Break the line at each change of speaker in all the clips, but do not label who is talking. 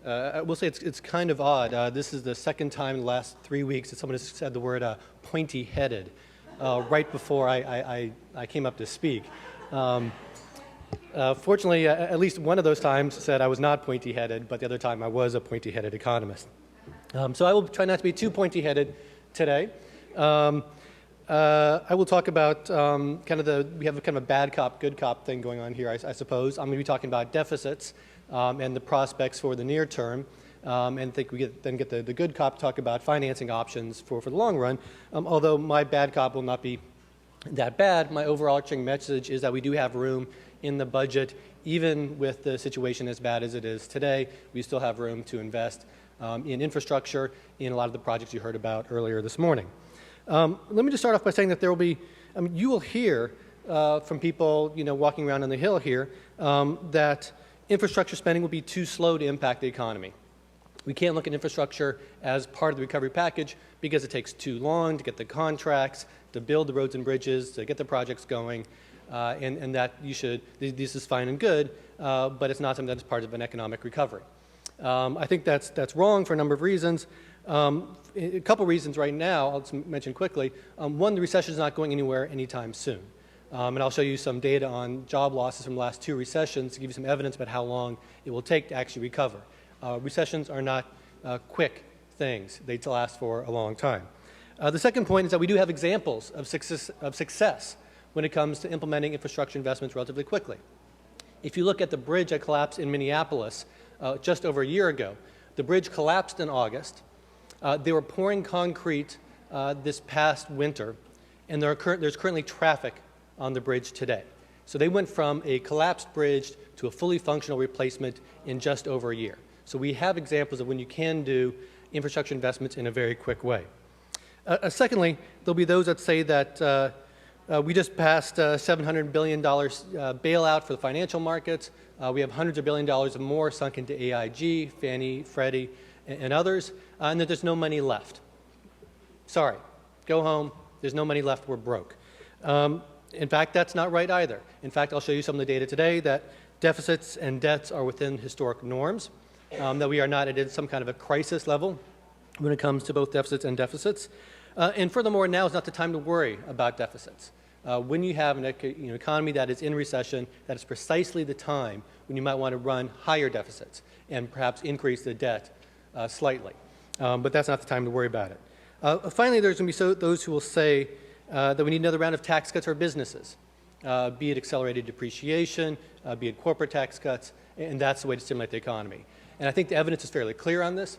I will say it's kind of odd. This is the second time in the last 3 weeks that someone has said the word pointy-headed right before I came up to speak. Fortunately, at least one of those times said I was not pointy-headed, but the other time I was a pointy-headed economist. So I will try not to be too pointy-headed today. I will talk about we have kind of a bad cop, good cop thing going on here, I suppose. I'm going to be talking about deficits and the prospects for the near term, and think we then get the good cop to talk about financing options for the long run. Although my bad cop will not be that bad, my overarching message is that we do have room in the budget, even with the situation as bad as it is today. We still have room to invest in infrastructure, in a lot of the projects you heard about earlier this morning. Let me just start off by saying that there will be, you will hear from people, walking around on the Hill here, that infrastructure spending will be too slow to impact the economy. We can't look at infrastructure as part of the recovery package because it takes too long to get the contracts, to build the roads and bridges, to get the projects going, and that this is fine and good, but it's not something that's part of an economic recovery. I think that's wrong for a number of reasons. A couple reasons right now, I'll just mention quickly. One, the recession is not going anywhere anytime soon. And I'll show you some data on job losses from the last 2 recessions to give you some evidence about how long it will take to actually recover. Recessions are not quick things. They last for a long time. The second point is that we do have examples of success when it comes to implementing infrastructure investments relatively quickly. If you look at the bridge that collapsed in Minneapolis just over a year ago, the bridge collapsed in August. They were pouring concrete this past winter, and there's currently traffic on the bridge today. So they went from a collapsed bridge to a fully functional replacement in just over a year. So we have examples of when you can do infrastructure investments in a very quick way. Secondly, there'll be those that say that we just passed $700 billion bailout for the financial markets. We have hundreds of billion dollars more sunk into AIG, Fannie, Freddie, and others, and that there's no money left. Sorry, go home. There's no money left. We're broke. In fact, that's not right either. In fact, I'll show you some of the data today that deficits and debts are within historic norms, that we are not at some kind of a crisis level when it comes to both deficits and deficits. And furthermore, now is not the time to worry about deficits. When you have an economy that is in recession, that is precisely the time when you might want to run higher deficits and perhaps increase the debt slightly. But that's not the time to worry about it. Finally, there's going to be those who will say that we need another round of tax cuts for businesses, be it accelerated depreciation, be it corporate tax cuts, and that's the way to stimulate the economy. And I think the evidence is fairly clear on this.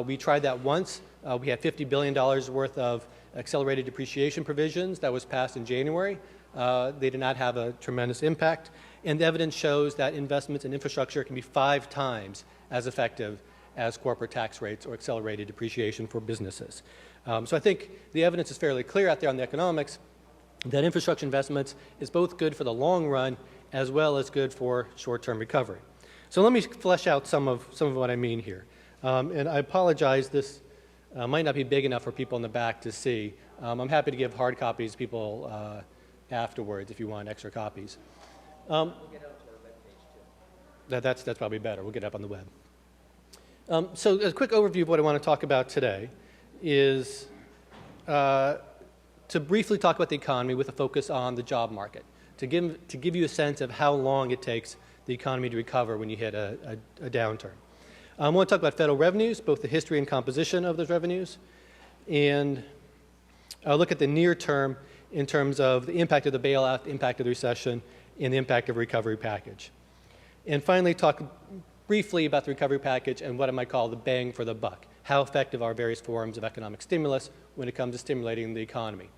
We tried that once. We had $50 billion worth of accelerated depreciation provisions that was passed in January. They did not have a tremendous impact. And the evidence shows that investments in infrastructure can be 5 times as effective as corporate tax rates or accelerated depreciation for businesses. So I think the evidence is fairly clear out there on the economics that infrastructure investments is both good for the long run as well as good for short-term recovery. So let me flesh out some of what I mean here. And I apologize, this might not be big enough for people in the back to see. I'm happy to give hard copies to people afterwards if you want extra copies. We'll get it up to our web page too. That's probably better. We'll get it up on the web. So a quick overview of what I want to talk about today is to briefly talk about the economy with a focus on the job market, to give you a sense of how long it takes the economy to recover when you hit a downturn. I want to talk about federal revenues, both the history and composition of those revenues, and I'll look at the near term in terms of the impact of the bailout, the impact of the recession, and the impact of a recovery package. And finally, talk briefly about the recovery package and what I might call the bang for the buck. How effective are various forms of economic stimulus when it comes to stimulating the economy?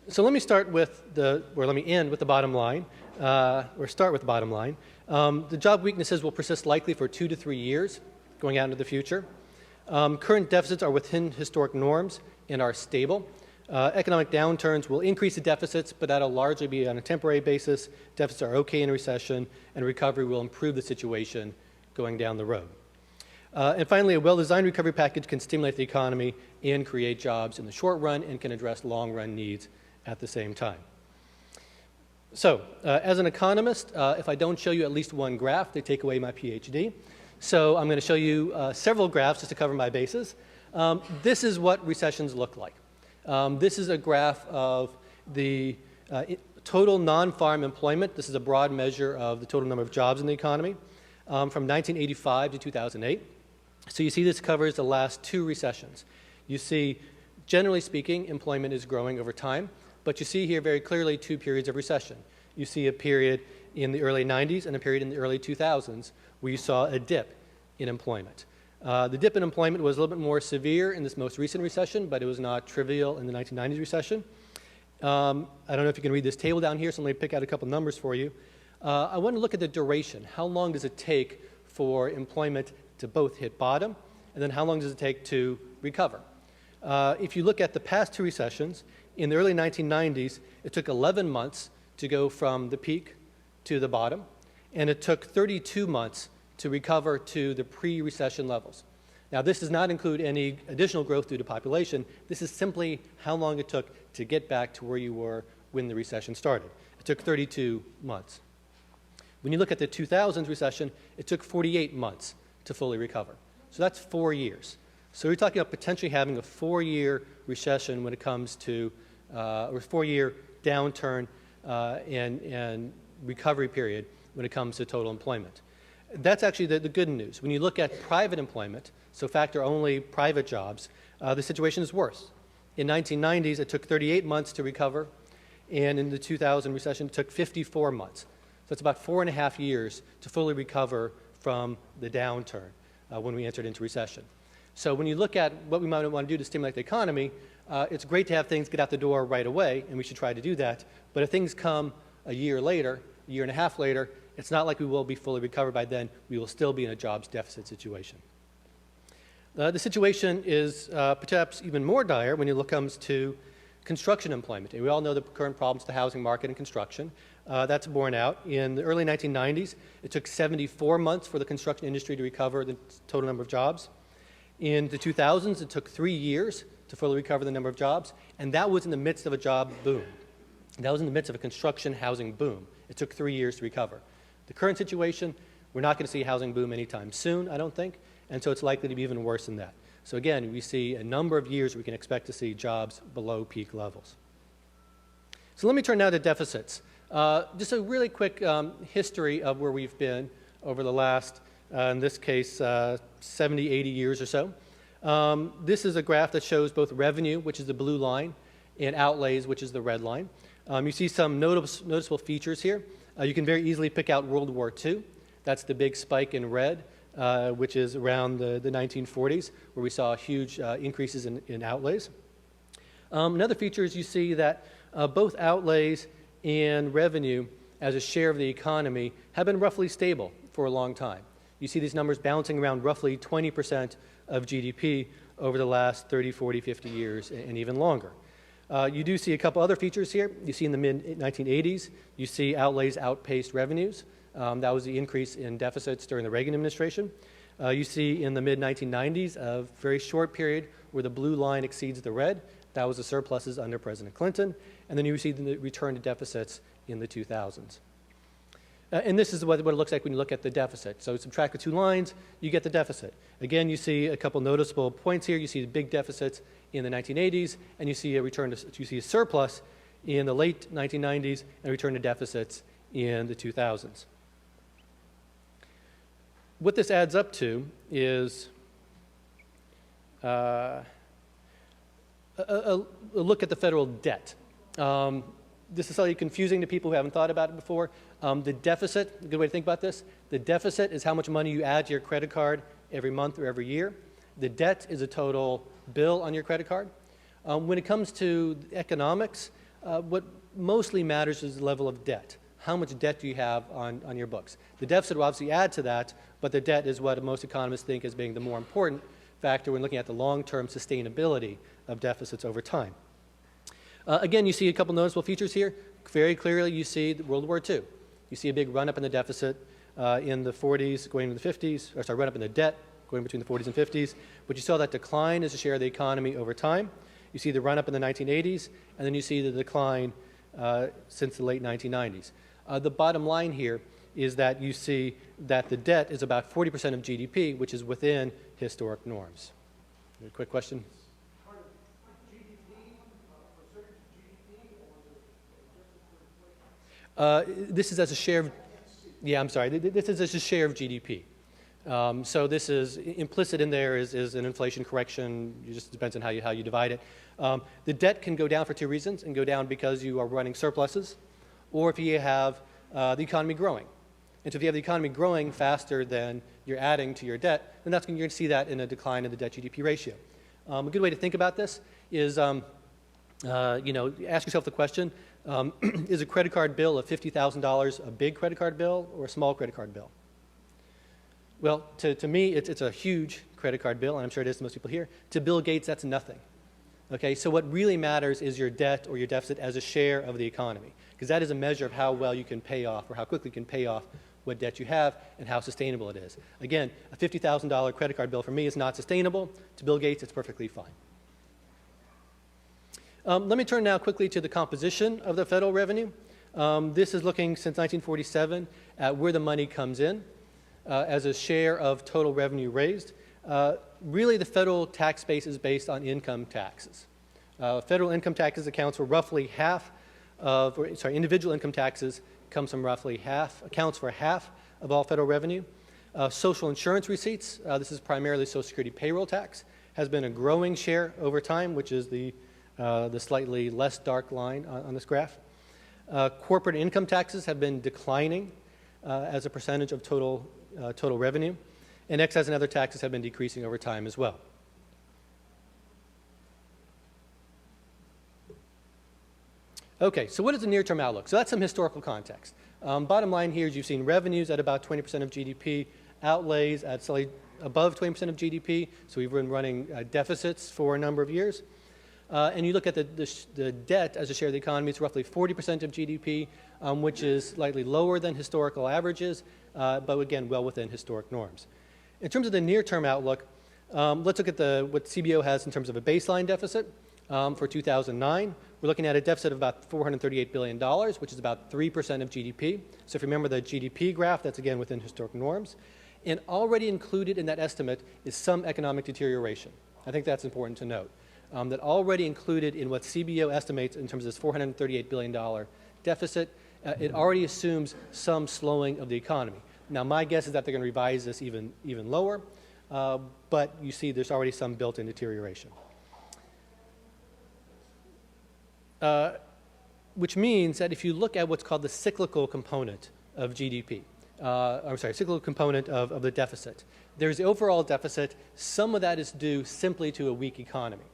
So let me end with the bottom line, or start with the bottom line. The job weaknesses will persist likely for 2 to 3 years going out into the future. Current deficits are within historic norms and are stable. Economic downturns will increase the deficits, but that'll largely be on a temporary basis. Deficits are okay in a recession, and recovery will improve the situation going down the road. And finally, a well-designed recovery package can stimulate the economy and create jobs in the short run and can address long-run needs at the same time. So, as an economist, if I don't show you at least one graph, they take away my PhD. So I'm going to show you several graphs just to cover my bases. This is what recessions look like. This is a graph of the total non-farm employment. This is a broad measure of the total number of jobs in the economy from 1985 to 2008. So you see this covers the last two recessions. You see, generally speaking, employment is growing over time, but you see here very clearly two periods of recession. You see a period in the early 90s and a period in the early 2000s where you saw a dip in employment. The dip in employment was a little bit more severe in this most recent recession, but it was not trivial in the 1990s recession. I don't know if you can read this table down here, so let me pick out a couple numbers for you. I want to look at the duration. How long does it take for employment to both hit bottom, and then how long does it take to recover? If you look at the past two recessions, in the early 1990s, it took 11 months to go from the peak to the bottom, and it took 32 months to recover to the pre-recession levels. Now, this does not include any additional growth due to population. This is simply how long it took to get back to where you were when the recession started. It took 32 months. When you look at the 2000s recession, it took 48 months to fully recover. So that's 4 years. So we're talking about potentially having a 4-year recession when it comes to, or 4-year downturn and recovery period when it comes to total employment. That's actually the good news. When you look at private employment, so factor only private jobs, the situation is worse. In 1990s, it took 38 months to recover, and in the 2000 recession, it took 54 months. So it's about 4.5 years to fully recover from the downturn when we entered into recession. So when you look at what we might want to do to stimulate the economy, it's great to have things get out the door right away, and we should try to do that. But if things come a year later, a year and a half later, it's not like we will be fully recovered by then. We will still be in a jobs deficit situation. The situation is perhaps even more dire when it comes to construction employment. And we all know the current problems to the housing market and construction. That's borne out. In the early 1990s, it took 74 months for the construction industry to recover the total number of jobs. In the 2000s, it took 3 years to fully recover the number of jobs, and that was in the midst of a job boom. That was in the midst of a construction housing boom. It took 3 years to recover. The current situation, we're not going to see a housing boom anytime soon, I don't think, and so it's likely to be even worse than that. So again, we see a number of years we can expect to see jobs below peak levels. So let me turn now to deficits. Just a really quick history of where we've been over the last, in this case, 70, 80 years or so. This is a graph that shows both revenue, which is the blue line, and outlays, which is the red line. You see some noticeable features here. You can very easily pick out World War II. That's the big spike in red, which is around the 1940s, where we saw huge increases in outlays. Another feature is you see that both outlays and revenue as a share of the economy have been roughly stable for a long time. You see these numbers bouncing around roughly 20% of GDP over the last 30, 40, 50 years and even longer. You do see a couple other features here. You see in the mid-1980s, you see outlays outpaced revenues. That was the increase in deficits during the Reagan administration. You see in the mid-1990s a very short period where the blue line exceeds the red. That was the surpluses under President Clinton. And then you see the return to deficits in the 2000s. And this is what it looks like when you look at the deficit. So subtract the two lines, you get the deficit. Again, you see a couple noticeable points here. You see the big deficits in the 1980s, and you see a return to, you see a surplus in the late 1990s and a return to deficits in the 2000s. What this adds up to is a look at the federal debt. This is slightly confusing to people who haven't thought about it before. The deficit, a good way to think about this, the deficit is how much money you add to your credit card every month or every year. The debt is a total bill on your credit card. When it comes to economics, what mostly matters is the level of debt. How much debt do you have on your books? The deficit will obviously add to that, but the debt is what most economists think as being the more important factor when looking at the long-term sustainability of deficits over time. Again, you see a couple noticeable features here. Very clearly, you see World War II. You see a big run-up in the deficit in the 40s going into the 50s, or sorry, run-up in the debt going between the 40s and 50s. But you saw that decline as a share of the economy over time. You see the run-up in the 1980s, and then you see the decline since the late 1990s. The bottom line here is that you see that the debt is about 40% of GDP, which is within historic norms. A quick question? This is as a share of, yeah, I'm sorry, this is as a share of GDP. So this is implicit in there is an inflation correction. It just depends on how you divide it. The debt can go down for two reasons, and go down because you are running surpluses, or if you have the economy growing. And so if you have the economy growing faster than you're adding to your debt, then you're going to see that in a decline in the debt-GDP ratio. A good way to think about this is, ask yourself the question, is a credit card bill of $50,000 a big credit card bill or a small credit card bill? Well, to me, it's a huge credit card bill, and I'm sure it is to most people here. To Bill Gates, that's nothing. Okay, so what really matters is your debt or your deficit as a share of the economy, because that is a measure of how well you can pay off or how quickly you can pay off what debt you have and how sustainable it is. Again, a $50,000 credit card bill for me is not sustainable. To Bill Gates, it's perfectly fine. Let me turn now quickly to the composition of the federal revenue. This is looking since 1947 at where the money comes in as a share of total revenue raised. Really, the federal tax base is based on income taxes. Federal income taxes accounts for roughly half of, individual income taxes accounts for half of all federal revenue. Social insurance receipts, this is primarily Social Security payroll tax, has been a growing share over time, which is the slightly less dark line on this graph. Corporate income taxes have been declining as a percentage of total revenue, and excise and other taxes have been decreasing over time as well. Okay, so what is the near-term outlook? So that's some historical context. Bottom line here is you've seen revenues at about 20% of GDP, outlays at slightly above 20% of GDP, so we've been running deficits for a number of years. And you look at the debt as a share of the economy, it's roughly 40% of GDP, which is slightly lower than historical averages, but again, well within historic norms. In terms of the near-term outlook, let's look at what CBO has in terms of a baseline deficit. For 2009, we're looking at a deficit of about $438 billion, which is about 3% of GDP. So if you remember the GDP graph, that's again within historic norms. And already included in that estimate is some economic deterioration. I think that's important to note. That already included in what CBO estimates in terms of this $438 billion deficit, it already assumes some slowing of the economy. Now, my guess is that they're going to revise this even lower, but you see there's already some built-in deterioration. Which means that if you look at what's called the cyclical component of GDP, cyclical component of the deficit, there's the overall deficit. Some of that is due simply to a weak economy.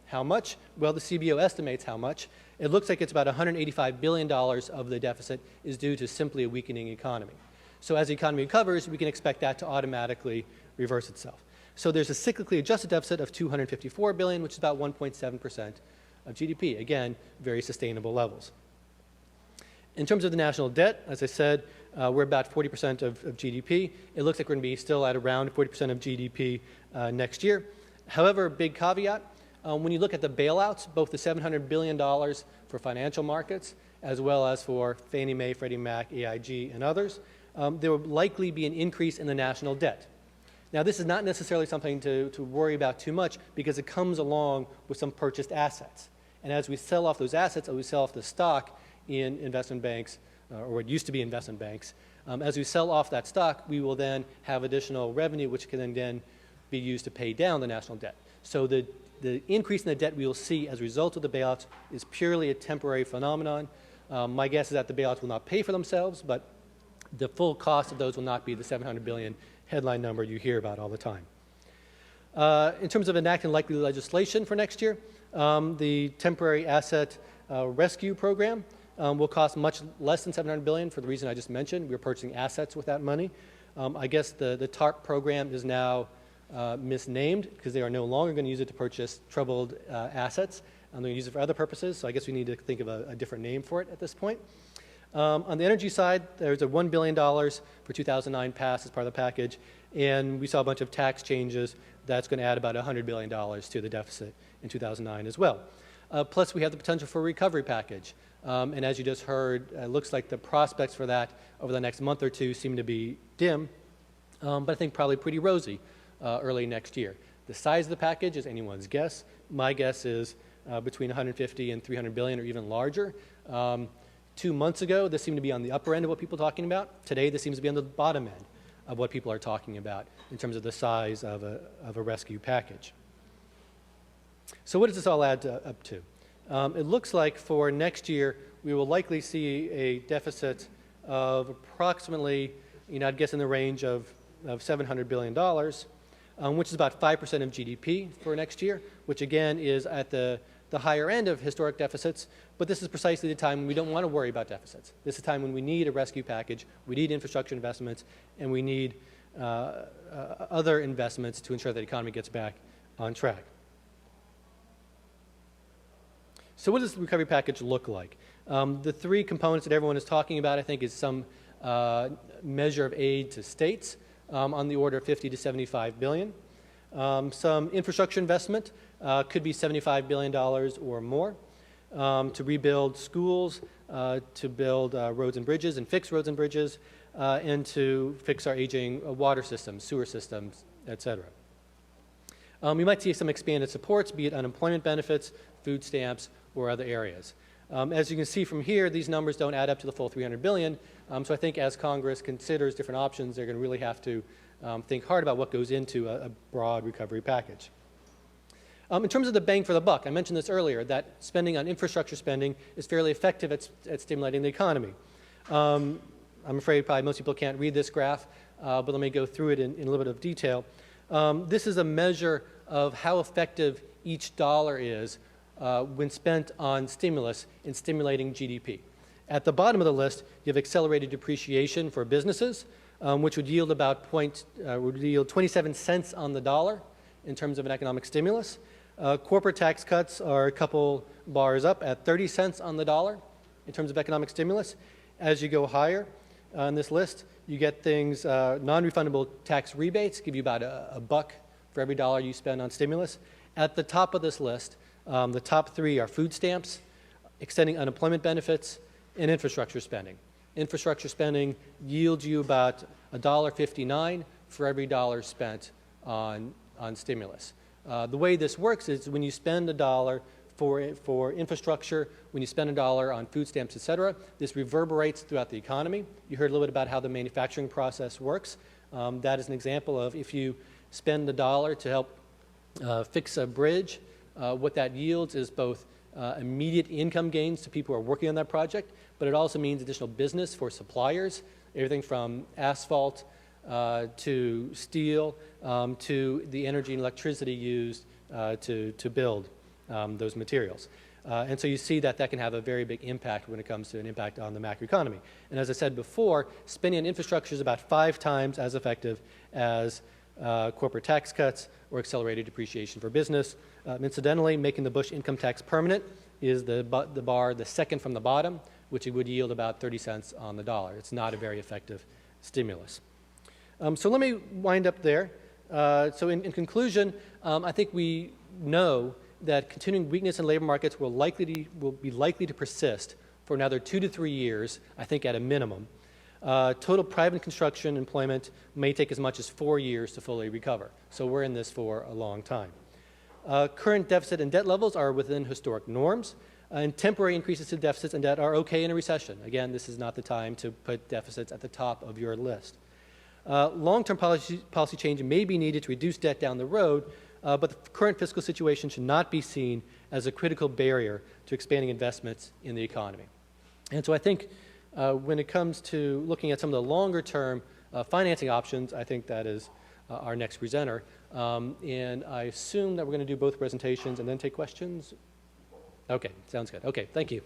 How much? Well, the CBO estimates how much. It looks like it's about $185 billion of the deficit is due to simply a weakening economy. So as the economy recovers, we can expect that to automatically reverse itself. So there's a cyclically adjusted deficit of $254 billion, which is about 1.7% of GDP. Again, very sustainable levels. In terms of the national debt, as I said, we're about 40% of GDP. It looks like we're going to be still at around 40% of GDP next year. However, big caveat, when you look at the bailouts, both the $700 billion for financial markets, as well as for Fannie Mae, Freddie Mac, AIG, and others, there will likely be an increase in the national debt. Now, this is not necessarily something to worry about too much because it comes along with some purchased assets. And as we sell off those assets, as we sell off the stock in investment banks, or what used to be investment banks, as we sell off that stock, we will then have additional revenue which can then be used to pay down the national debt. So the increase in the debt we will see as a result of the bailouts is purely a temporary phenomenon. My guess is that the bailouts will not pay for themselves, but the full cost of those will not be the $700 billion headline number you hear about all the time. In terms of enacting likely legislation for next year, the temporary asset rescue program will cost much less than $700 billion for the reason I just mentioned. We're purchasing assets with that money. I guess the TARP program is now misnamed because they are no longer going to use it to purchase troubled assets. They're going to use it for other purposes, so I guess we need to think of a different name for it at this point. On the energy side, there's a $1 billion for 2009 passed as part of the package, and we saw a bunch of tax changes that's going to add about $100 billion to the deficit in 2009 as well. Plus, we have the potential for a recovery package. And as you just heard, it looks like the prospects for that over the next month or two seem to be dim, but I think probably pretty rosy early next year. The size of the package is anyone's guess. My guess is between 150 and 300 billion or even larger. 2 months ago, this seemed to be on the upper end of what people are talking about. Today, this seems to be on the bottom end of what people are talking about in terms of the size of a rescue package. So what does this all add up to? It looks like for next year, we will likely see a deficit of approximately, I'd guess in the range of $700 billion, which is about 5% of GDP for next year, which again is at the higher end of historic deficits, but this is precisely the time when we don't want to worry about deficits. This is the time when we need a rescue package, we need infrastructure investments, and we need other investments to ensure that the economy gets back on track. So what does the recovery package look like? The three components that everyone is talking about, I think, is some measure of aid to states on the order of 50 to 75 billion. Some infrastructure investment could be $75 billion or more to rebuild schools, to build roads and bridges and fix roads and bridges, and to fix our aging water systems, sewer systems, et cetera. We might see some expanded supports, be it unemployment benefits, food stamps, or other areas. As you can see from here, these numbers don't add up to the full 300 billion. So I think as Congress considers different options, they're going to really have to think hard about what goes into a broad recovery package. In terms of the bang for the buck, I mentioned this earlier, that spending on infrastructure spending is fairly effective at stimulating the economy. I'm afraid probably most people can't read this graph, but let me go through it in a little bit of detail. This is a measure of how effective each dollar is when spent on stimulus in stimulating GDP. At the bottom of the list, you have accelerated depreciation for businesses, which would yield about 27 cents on the dollar in terms of an economic stimulus. Corporate tax cuts are a couple bars up at 30 cents on the dollar in terms of economic stimulus. As you go higher on this list, you get things, non-refundable tax rebates give you about a buck for every dollar you spend on stimulus. At the top of this list, the top three are food stamps, extending unemployment benefits, and infrastructure spending. Infrastructure spending yields you about $1.59 for every dollar spent on stimulus. The way this works is when you spend a dollar for infrastructure, when you spend a dollar on food stamps, et cetera, this reverberates throughout the economy. You heard a little bit about how the manufacturing process works. That is an example of if you spend a dollar to help fix a bridge, what that yields is both immediate income gains to people who are working on that project, but it also means additional business for suppliers, everything from asphalt to steel to the energy and electricity used to build those materials. And so you see that that can have a very big impact when it comes to an impact on the macroeconomy. And as I said before, spending on infrastructure is about 5 times as effective as corporate tax cuts or accelerated depreciation for business. Incidentally, making the Bush income tax permanent is the bar, the second from the bottom, which would yield about 30 cents on the dollar. It's not a very effective stimulus. So let me wind up there. So in conclusion, I think we know that continuing weakness in labor markets will be likely to persist for another 2 to 3 years, I think at a minimum. Total private construction employment may take as much as 4 years to fully recover. So we're in this for a long time. Current deficit and debt levels are within historic norms, and temporary increases to deficits and debt are okay in a recession. Again, this is not the time to put deficits at the top of your list. Long-term policy change may be needed to reduce debt down the road, but the current fiscal situation should not be seen as a critical barrier to expanding investments in the economy. And so I think when it comes to looking at some of the longer-term financing options, I think that is our next presenter. And I assume that we're going to do both presentations and then take questions. Okay, sounds good. Okay, thank you.